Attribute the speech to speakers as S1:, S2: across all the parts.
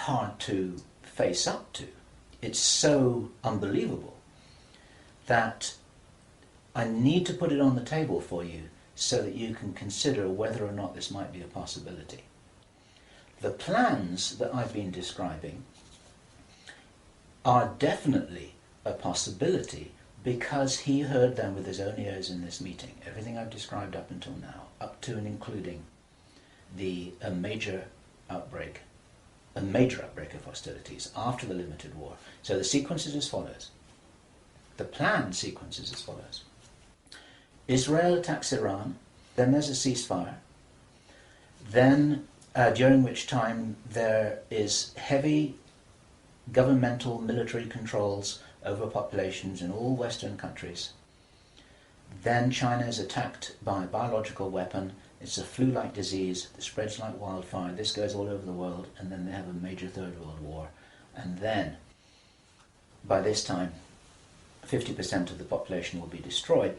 S1: hard to face up to. It's so unbelievable that I need to put it on the table for you so that you can consider whether or not this might be a possibility. The plans that I've been describing are definitely a possibility because he heard them with his own ears in this meeting. Everything I've described up until now, up to and including a major outbreak of hostilities after the limited war. So the sequence is as follows. The planned sequence is as follows. Israel attacks Iran, then there's a ceasefire, then during which time there is heavy governmental military controls over populations in all Western countries. Then China is attacked by a biological weapon. It's a flu-like disease that spreads like wildfire. This goes all over the world, and then they have a major Third World War. And then, by this time, 50% of the population will be destroyed.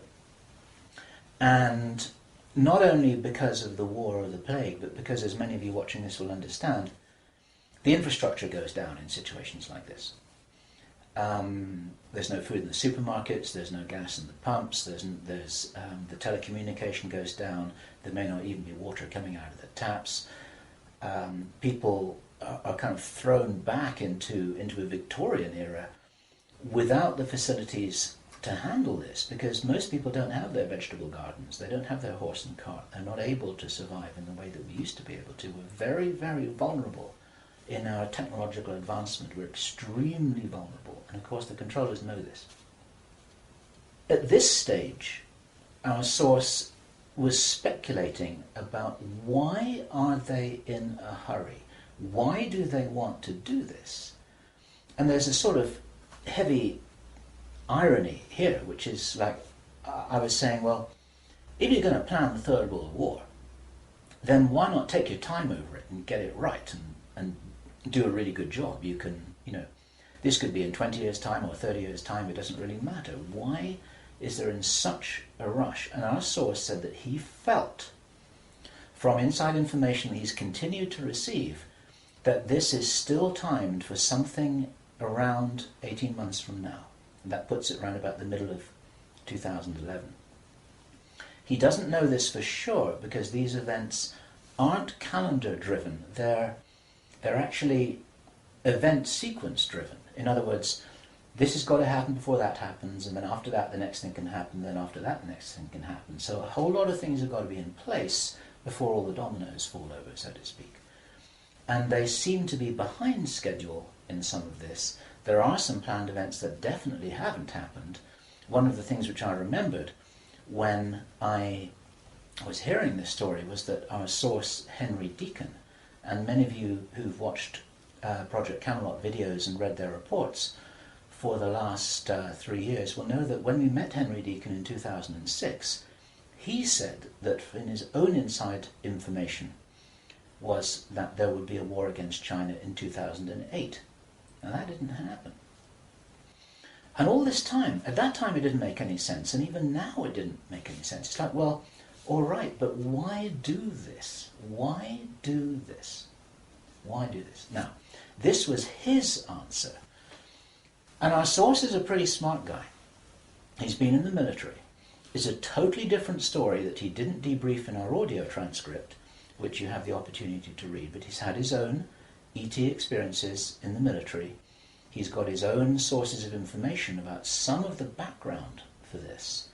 S1: And not only because of the war or the plague, but because, as many of you watching this will understand, the infrastructure goes down in situations like this. There's no food in the supermarkets, there's no gas in the pumps, the telecommunication goes down, there may not even be water coming out of the taps. People are kind of thrown back into a Victorian era without the facilities to handle this, because most people don't have their vegetable gardens, they don't have their horse and cart, they're not able to survive in the way that we used to be able to. We're very, very vulnerable in our technological advancement. We're extremely vulnerable, and of course the controllers know this. At this stage, our source was speculating about why are they in a hurry? Why do they want to do this? And there's a sort of heavy irony here, which is like, I was saying, well, if you're going to plan the Third World War, then why not take your time over it and get it right and do a really good job? You can, this could be in 20 years' time or 30 years' time, it doesn't really matter. Why is there in such a rush? And our source said that he felt, from inside information he's continued to receive, that this is still timed for something around 18 months from now. And that puts it around about the middle of 2011. He doesn't know this for sure because these events aren't calendar driven. They're actually event sequence driven. In other words, this has got to happen before that happens, and then after that the next thing can happen, then after that the next thing can happen. So a whole lot of things have got to be in place before all the dominoes fall over, so to speak. And they seem to be behind schedule in some of this. There are some planned events that definitely haven't happened. One of the things which I remembered when I was hearing this story was that our source, Henry Deacon, and many of you who've watched Project Camelot videos and read their reports for the last 3 years will know that when we met Henry Deacon in 2006, he said that in his own inside information was that there would be a war against China in 2008. Now that didn't happen. And all this time, at that time it didn't make any sense, and even now it didn't make any sense. It's like, well, all right, but why do this? Why do this? Why do this? Now, this was his answer. And our source is a pretty smart guy. He's been in the military. It's a totally different story that he didn't debrief in our audio transcript, which you have the opportunity to read, but he's had his own ET experiences in the military. He's got his own sources of information about some of the background for this.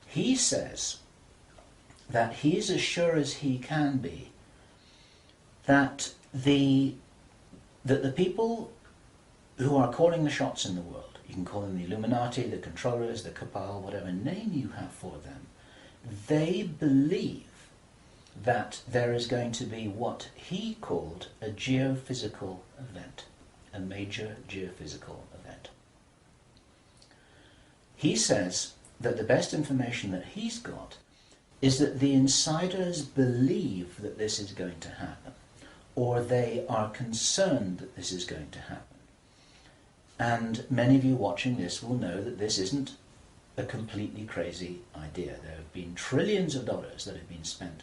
S1: He says that he's as sure as he can be that the people who are calling the shots in the world, you can call them the Illuminati, the controllers, the cabal, whatever name you have for them, they believe that there is going to be what he called a geophysical event, a major geophysical event. He says that the best information that he's got is that the insiders believe that this is going to happen, or they are concerned that this is going to happen. And many of you watching this will know that this isn't a completely crazy idea. There have been trillions of dollars that have been spent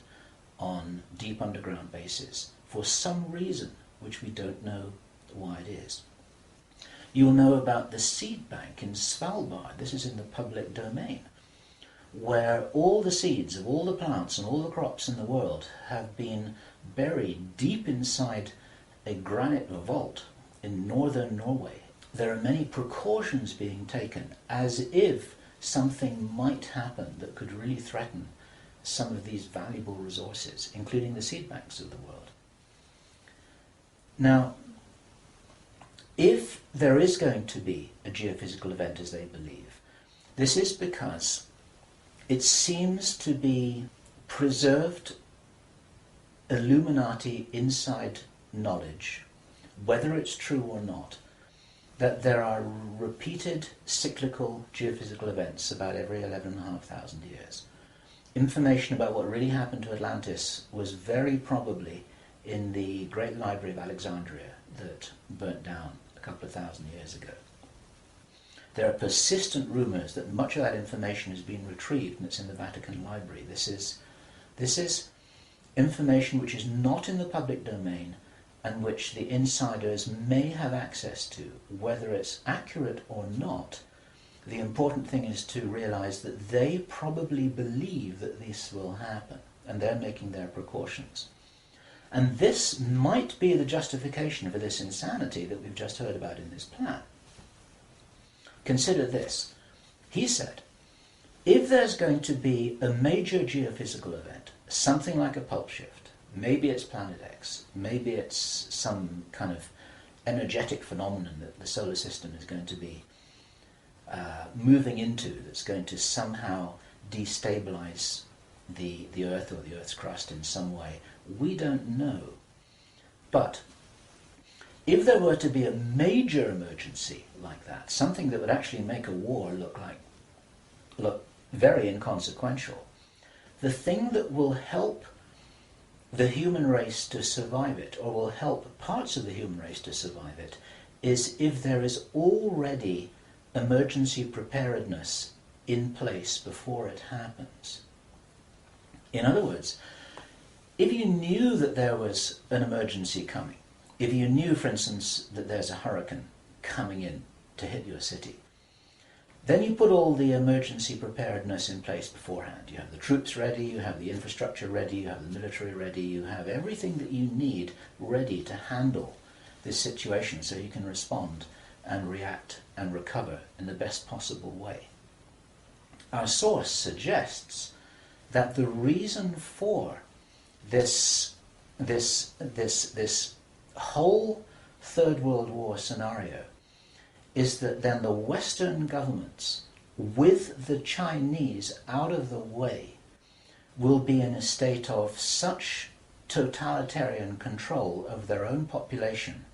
S1: on deep underground bases for some reason which we don't know why it is. You'll know about the seed bank in Svalbard. This is in the public domain, where all the seeds of all the plants and all the crops in the world have been buried deep inside a granite vault in northern Norway. There are many precautions being taken as if something might happen that could really threaten some of these valuable resources, including the seed banks of the world. Now, if there is going to be a geophysical event, as they believe, this is because it seems to be preserved Illuminati inside knowledge, whether it's true or not, that there are repeated cyclical geophysical events about every 11,500 years. Information about what really happened to Atlantis was very probably in the Great Library of Alexandria that burnt down a couple of thousand years ago. There are persistent rumours that much of that information has been retrieved and it's in the Vatican Library. This is information which is not in the public domain and which the insiders may have access to. Whether it's accurate or not, the important thing is to realise that they probably believe that this will happen and they're making their precautions. And this might be the justification for this insanity that we've just heard about in this plan. Consider this. He said, if there's going to be a major geophysical event, something like a pulse shift, maybe it's Planet X, maybe it's some kind of energetic phenomenon that the solar system is going to be moving into, that's going to somehow destabilize the Earth or the Earth's crust in some way. We don't know. But if there were to be a major emergency like that, something that would actually make a war look very inconsequential, the thing that will help the human race to survive it, or will help parts of the human race to survive it, is if there is already emergency preparedness in place before it happens. In other words, if you knew that there was an emergency coming, if you knew, for instance, that there's a hurricane coming in to hit your city, then you put all the emergency preparedness in place beforehand. You have the troops ready, you have the infrastructure ready, you have the military ready, you have everything that you need ready to handle this situation so you can respond and react and recover in the best possible way. Our source suggests that the reason for this whole Third World War scenario is that then the Western governments, with the Chinese out of the way, will be in a state of such totalitarian control of their own population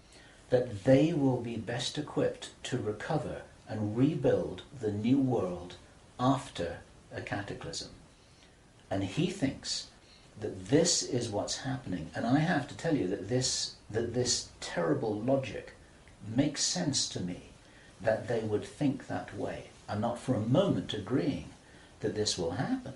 S1: that they will be best equipped to recover and rebuild the new world after a cataclysm. And he thinks that this is what's happening. And I have to tell you that this terrible logic makes sense to me, that they would think that way. I'm not for a moment agreeing that this will happen.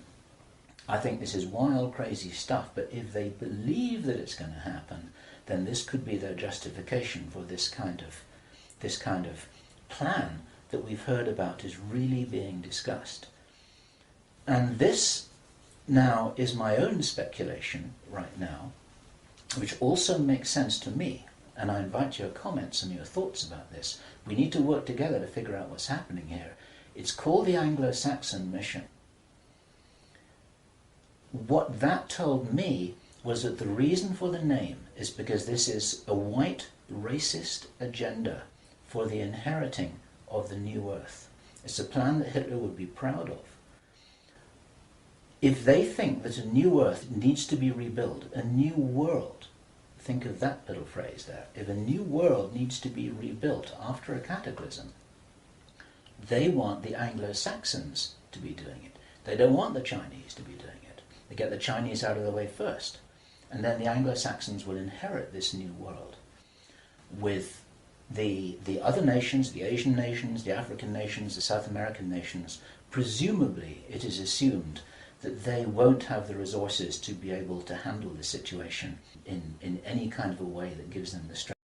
S1: I think this is wild, crazy stuff, but if they believe that it's going to happen, then this could be their justification for this kind of plan that we've heard about is really being discussed. And this now is my own speculation right now, which also makes sense to me, and I invite your comments and your thoughts about this. We need to work together to figure out what's happening here. It's called the Anglo-Saxon mission. What that told me was that the reason for the name is because this is a white racist agenda for the inheriting of the new earth. It's a plan that Hitler would be proud of. If they think that a new earth needs to be rebuilt, a new world, think of that little phrase there, if a new world needs to be rebuilt after a cataclysm, they want the Anglo-Saxons to be doing it. They don't want the Chinese to be doing it. They get the Chinese out of the way first, and then the Anglo-Saxons will inherit this new world with the other nations, the Asian nations, the African nations, the South American nations. Presumably, it is assumed that they won't have the resources to be able to handle the situation in any kind of a way that gives them the strength